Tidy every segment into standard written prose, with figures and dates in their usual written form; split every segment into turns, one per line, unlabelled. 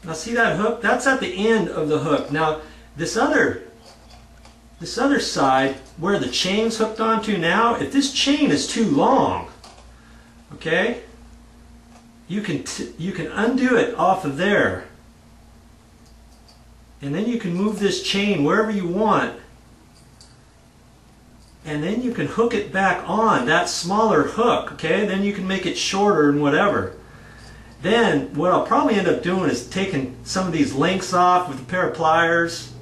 Now see that hook? That's at the end of the hook. Now this other side where the chain's hooked onto now, if this chain is too long, okay, you can undo it off of there, and then you can move this chain wherever you want, and then you can hook it back on that smaller hook, okay? Then you can make it shorter and whatever. Then what I'll probably end up doing is taking some of these links off with a pair of pliers,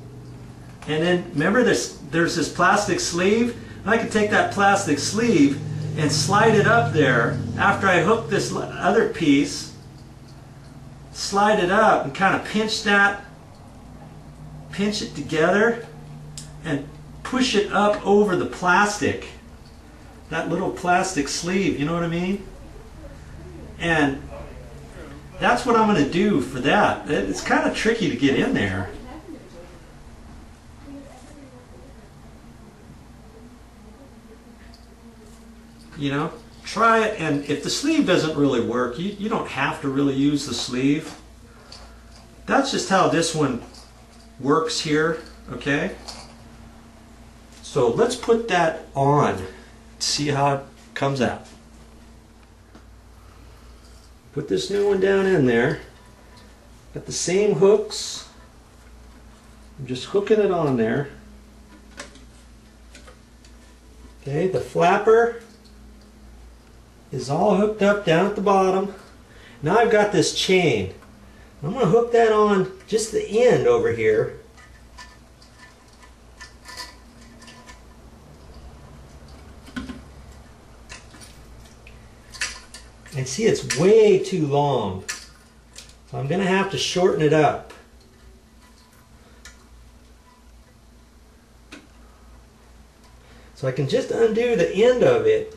and then remember there's this plastic sleeve. I can take that plastic sleeve and slide it up there after I hook this other piece, slide it up and kind of pinch it together and push it up over the plastic, that little plastic sleeve, you know what I mean? And that's what I'm going to do for that. It's kind of tricky to get in there. You know, try it, and if the sleeve doesn't really work, you don't have to really use the sleeve. That's just how this one works here, okay? So let's put that on, see how it comes out. Put this new one down in there. Got the same hooks. I'm just hooking it on there. Okay, the flapper is all hooked up down at the bottom. Now I've got this chain. I'm going to hook that on just the end over here. And see, it's way too long. So I'm going to have to shorten it up. So I can just undo the end of it.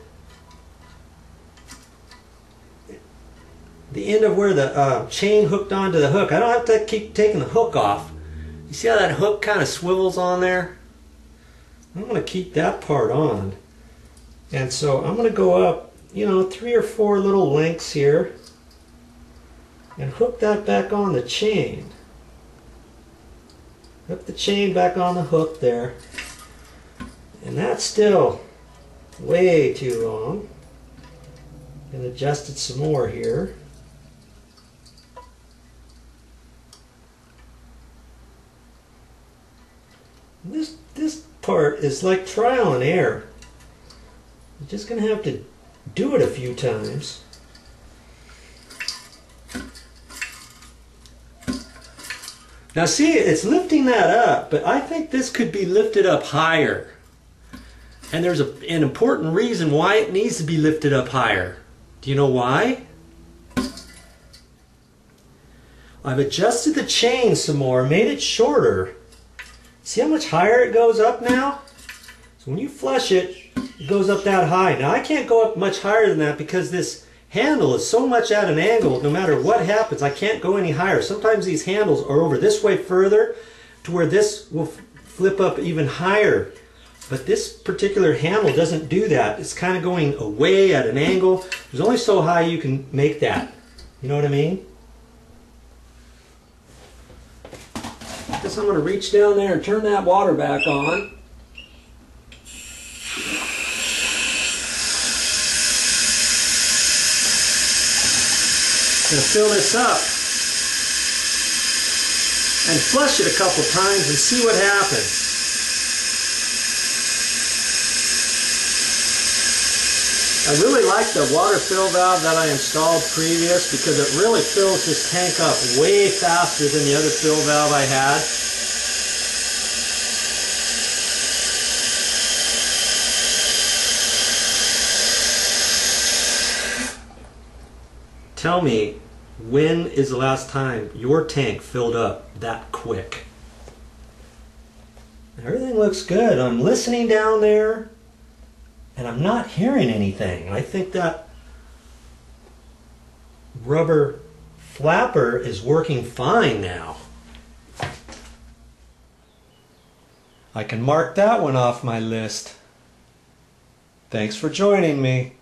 The end of where the chain hooked onto the hook. I don't have to keep taking the hook off. You see how that hook kind of swivels on there? I'm going to keep that part on. And so I'm going to go up, you know, 3 or 4 little links here and hook that back on the chain. Hook the chain back on the hook there. And that's still way too long. And adjust it some more here. This part is like trial and error. You're just going to have to do it a few times. Now see, it's lifting that up, but I think this could be lifted up higher. And there's an important reason why it needs to be lifted up higher. Do you know why? I've adjusted the chain some more, made it shorter. See how much higher it goes up now? So when you flush it, it goes up that high. Now I can't go up much higher than that because this handle is so much at an angle. No matter what happens, I can't go any higher. Sometimes these handles are over this way further to where this will flip up even higher. But this particular handle doesn't do that. It's kind of going away at an angle. There's only so high you can make that. You know what I mean? I guess I'm going to reach down there and turn that water back on. I'm going to fill this up and flush it a couple times and see what happens. I really like the water fill valve that I installed previous because it really fills this tank up way faster than the other fill valve I had. Tell me, when is the last time your tank filled up that quick? Everything looks good. I'm listening down there and I'm not hearing anything. I think that rubber flapper is working fine now. I can mark that one off my list. Thanks for joining me.